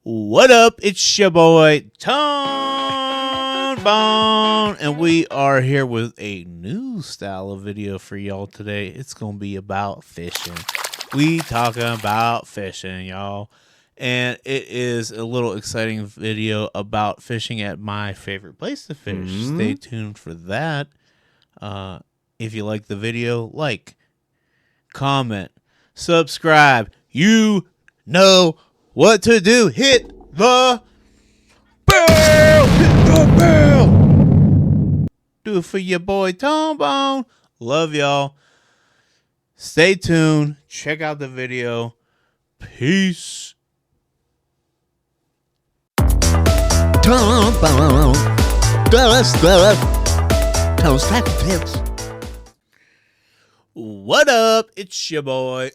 What up? It's your boy Tone Bone, and we are here with a new style of video for y'all today. It's gonna be about fishing. We talking about fishing, y'all, and it is a little exciting video about fishing at my favorite place to fish. Stay tuned for that. If you like the video, like, comment, subscribe. You know what to do. Hit the bell. Hit the bell. Do it for your boy Tom Bone. Love y'all. Stay tuned. Check out the video. Peace. Tom Bone does stuff. Toast tips. What up? It's your boy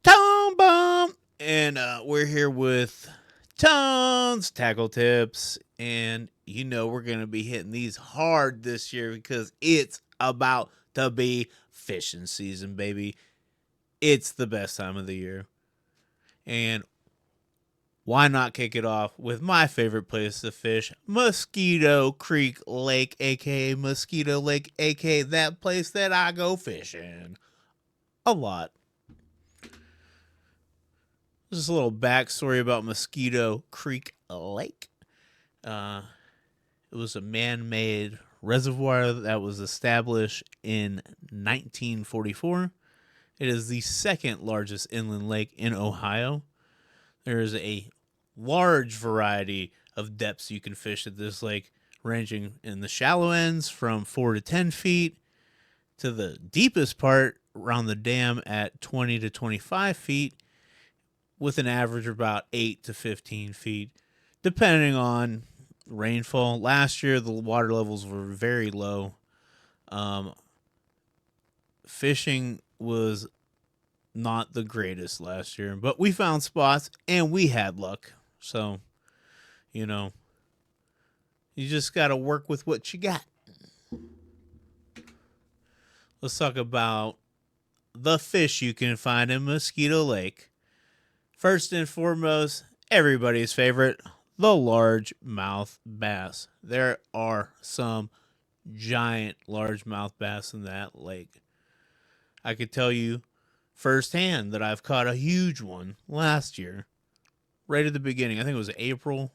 Tom Bone. And we're here with Tone's Tackle Tips. And you know we're going to be hitting these hard this year because it's about to be fishing season, baby. It's the best time of the year. And why not kick it off with my favorite place to fish, Mosquito Creek Lake, a.k.a. Mosquito Lake, a.k.a. that place that I go fishing a lot. Just a little backstory about Mosquito Creek Lake. It was a man-made reservoir that was established in 1944. It is the second largest inland lake in Ohio. There is a large variety of depths you can fish at this lake, ranging in the shallow ends from 4 to 10 feet to the deepest part around the dam at 20 to 25 feet, with an average of about 8 to 15 feet, depending on rainfall. Last year, the water levels were very low. Fishing was not the greatest last year, but we found spots and we had luck. So, you know, you just got to work with what you got. Let's talk about the fish you can find in Mosquito Lake. First and foremost, everybody's favorite, the largemouth bass. There are some giant largemouth bass in that lake. I could tell you firsthand that I've caught a huge one last year, right at the beginning. I think it was April,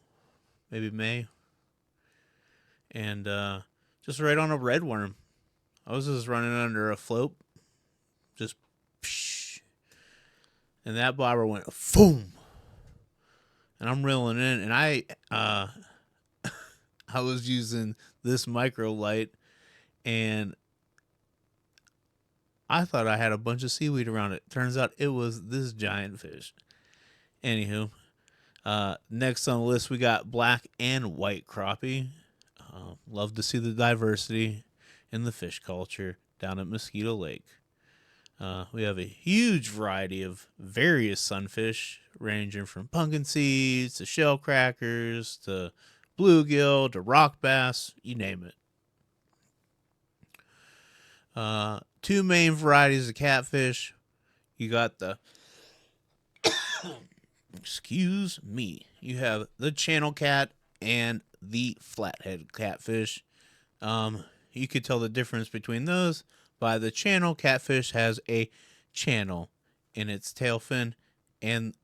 maybe May. And just right on a redworm. I was just running under a float. Just psh, and that bobber went boom. And I'm reeling in, and I was using this micro light, and I thought I had a bunch of seaweed around it. Turns out it was this giant fish. Anywho, next on the list we got black and white crappie. Love to see the diversity in the fish culture down at Mosquito Lake. We have a huge variety of various sunfish, ranging from pumpkin seeds to shell crackers to bluegill to rock bass, you name it. Two main varieties of catfish. You got the excuse me. You have the channel cat and the flathead catfish. You could tell the difference between those by the channel catfish has a channel in its tail fin, and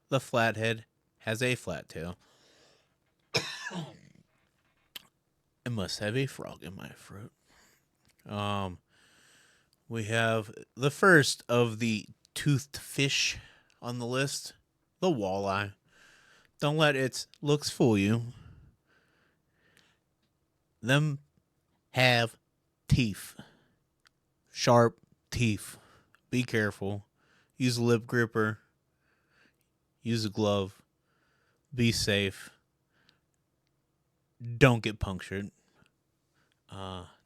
the flathead has a flat tail. I must have a frog in my throat. We have the first of the toothed fish on the list, the walleye. Don't let its looks fool you. Them have teeth. Sharp teeth. Be careful. Use a lip gripper. Use a glove. Be safe. Don't get punctured.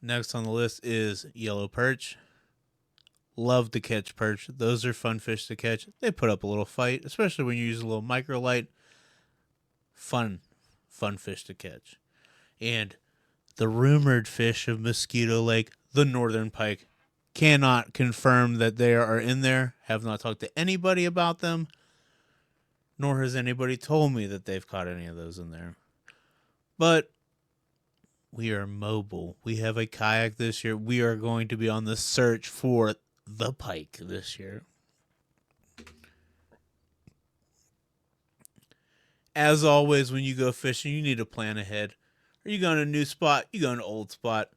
Next on the list is yellow perch. Love to catch perch. Those are fun fish to catch. They put up a little fight, especially when you use a little micro light. Fun fish to catch. And the rumored fish of Mosquito Lake, the northern pike. Cannot confirm that they are in there. Have not talked to anybody about them. nor has anybody told me that they've caught any of those in there. But we are mobile. We have a kayak this year. We are going to be on the search for the pike this year. As always, when you go fishing, you need to plan ahead. Are you going to a new spot? You go to an old spot.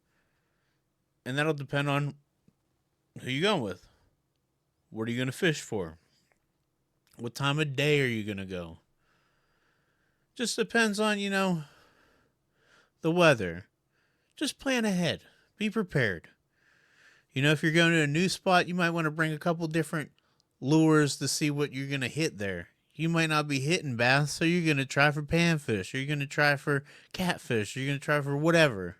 And that'll depend on who you're going with. What are you going to fish for? What time of day are you going to go? Just depends on, the weather. Just plan ahead. Be prepared. If you're going to a new spot, you might want to bring a couple different lures to see what you're going to hit there. You might not be hitting bass, so you're going to try for panfish, or you're going to try for catfish, or you're going to try for whatever.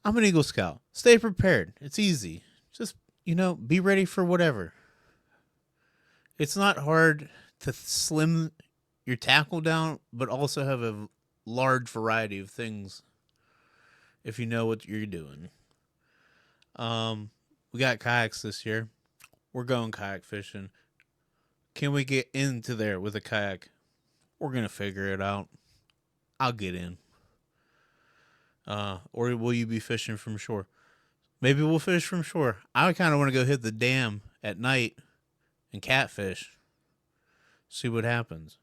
I'm an Eagle Scout. Stay prepared. It's easy. Just, be ready for whatever. It's not hard to slim your tackle down, but also have a large variety of things if you know what you're doing. We got kayaks this year. We're going kayak fishing. Can we get into there with a kayak? We're going to figure it out. I'll get in. Or will you be fishing from shore? Maybe we'll fish from shore. I kind of want to go hit the dam at night and catfish. See what happens.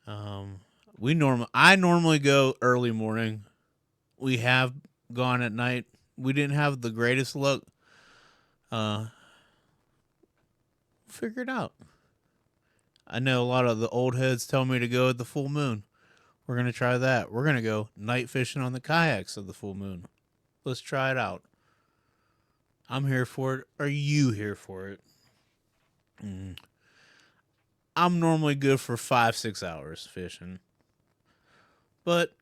I normally go early morning. We have gone at night. We didn't have the greatest luck. Figure it out. I know a lot of the old heads tell me to go at the full moon. We're going to try that. We're going to go night fishing on the kayaks of the full moon. Let's try it out. I'm here for it. Are you here for it? I'm normally good for 5-6 hours fishing. But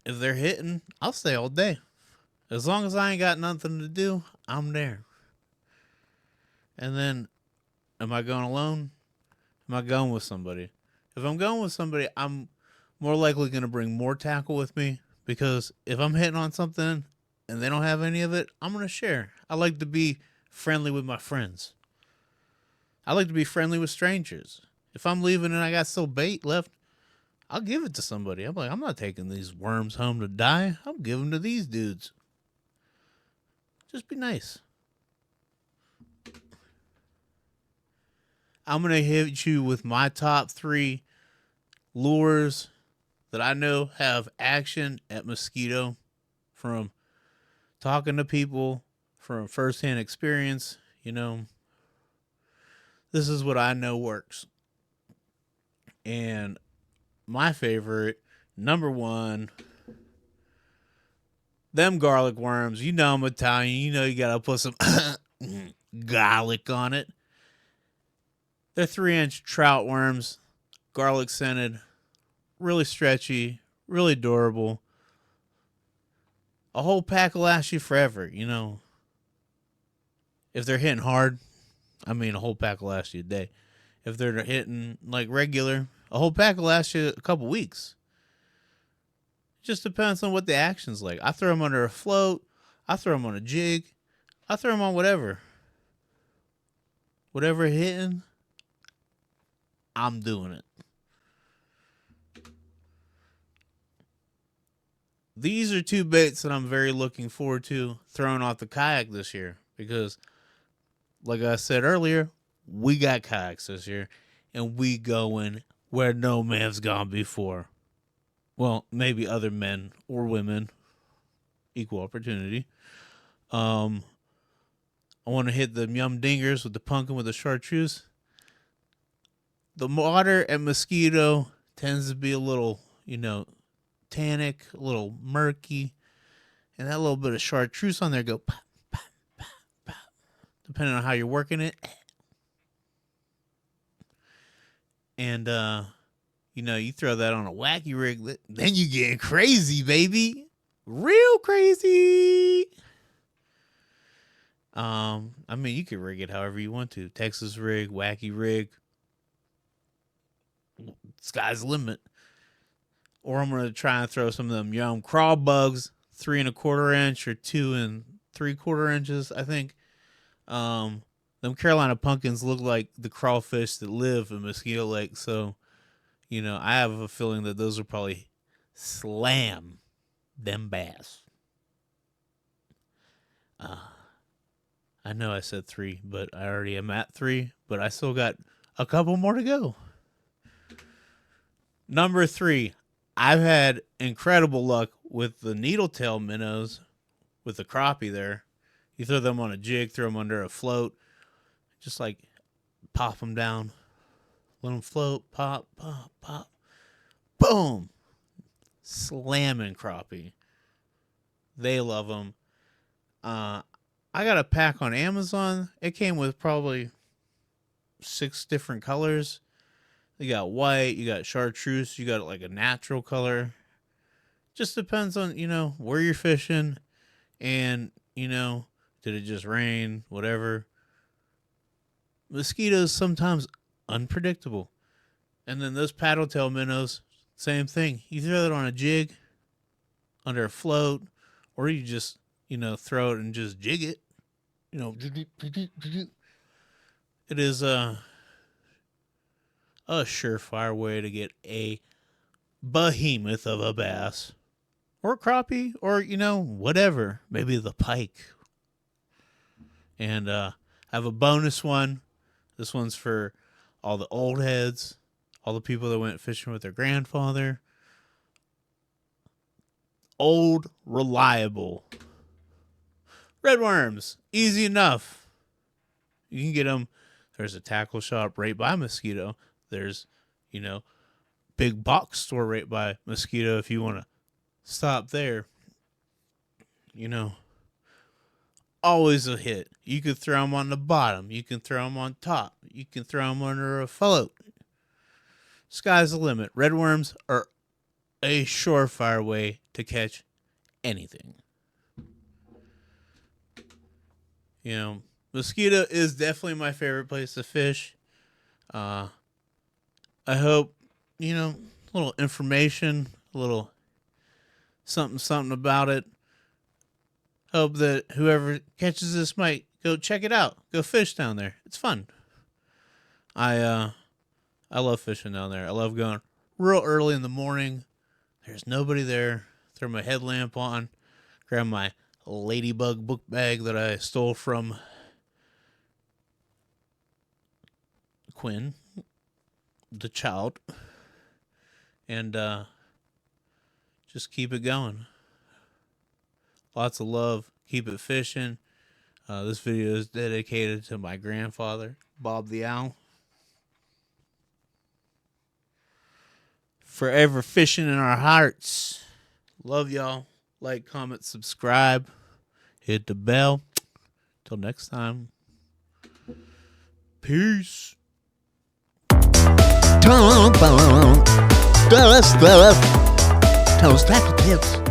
if they're hitting, I'll stay all day. As long as I ain't got nothing to do, I'm there. And then, am I going alone? Am I going with somebody? If I'm going with somebody, I'm more likely going to bring more tackle with me, because if I'm hitting on something and they don't have any of it, I'm going to share. I like to be friendly with my friends. I like to be friendly with strangers. If I'm leaving and I got still bait left, I'll give it to somebody. I'm like, I'm not taking these worms home to die. I'm giving them to these dudes. Just be nice. I'm going to hit you with my top 3 lures that I know have action at Mosquito, from talking to people, from firsthand experience. This is what I know works. And my favorite, number 1, them garlic worms. I'm Italian. You got to put some garlic on it. They're 3-inch trout worms, garlic scented, really stretchy, really durable. A whole pack will last you forever, If they're hitting hard, a whole pack will last you a day. If they're hitting like regular, a whole pack will last you a couple weeks. It just depends on what the action's like. I throw them under a float. I throw them on a jig. I throw them on whatever. Whatever hitting, I'm doing it. These are 2 baits that I'm very looking forward to throwing off the kayak this year, because, like I said earlier, we got kayaks this year, and we going where no man's gone before. Well, maybe other men or women, equal opportunity. I want to hit the yum dingers with the pumpkin with the chartreuse. The water at Mosquito tends to be a little, tannic, a little murky, and that little bit of chartreuse on there go pop, pop, pop, pop, depending on how you're working it. And you throw that on a wacky rig, then you getting crazy, baby, real crazy. You can rig it however you want to. Texas rig, wacky rig. Sky's the limit. Or I'm going to try and throw some of them young crawl bugs, 3 1/4 inch or 2 3/4 inches, I think. them Carolina pumpkins look like the crawfish that live in Mosquito Lake. So, I have a feeling that those will probably slam them bass. I know I said 3, but I already am at 3, but I still got a couple more to go. Number 3, I've had incredible luck with the needletail minnows with the crappie there. You throw them on a jig, throw them under a float, just like pop them down, let them float, pop, pop, pop, boom, slamming crappie. They love them. I got a pack on Amazon. It came with probably 6 different colors. You got white, you got chartreuse, you got like a natural color. Just depends on, where you're fishing and, did it just rain, whatever. Mosquitoes sometimes unpredictable. And then those paddle-tail minnows, same thing. You throw it on a jig, under a float, or you just, throw it and just jig it. It is a surefire way to get a behemoth of a bass. Or crappie, or, whatever. Maybe the pike. And I have a bonus one. This one's for all the old heads, all the people that went fishing with their grandfather. Old, reliable redworms. Easy enough. You can get them. There's a tackle shop right by Mosquito. There's, big box store right by Mosquito if you want to stop there. Always a hit. You can throw them on the bottom. You can throw them on top. You can throw them under a float. Sky's the limit. Redworms are a surefire way to catch anything. Mosquito is definitely my favorite place to fish. I hope, a little information, a little something about it. Hope that whoever catches this might go check it out. Go fish down there. It's fun. I love fishing down there. I love going real early in the morning. There's nobody there. Throw my headlamp on. Grab my ladybug book bag that I stole from Quinn, the child. And just keep it going. Lots of love. Keep it fishing. This video is dedicated to my grandfather, Bob the Owl. Forever fishing in our hearts. Love y'all. Like, comment, subscribe. Hit the bell. Till next time. Peace. Toast tackle tips.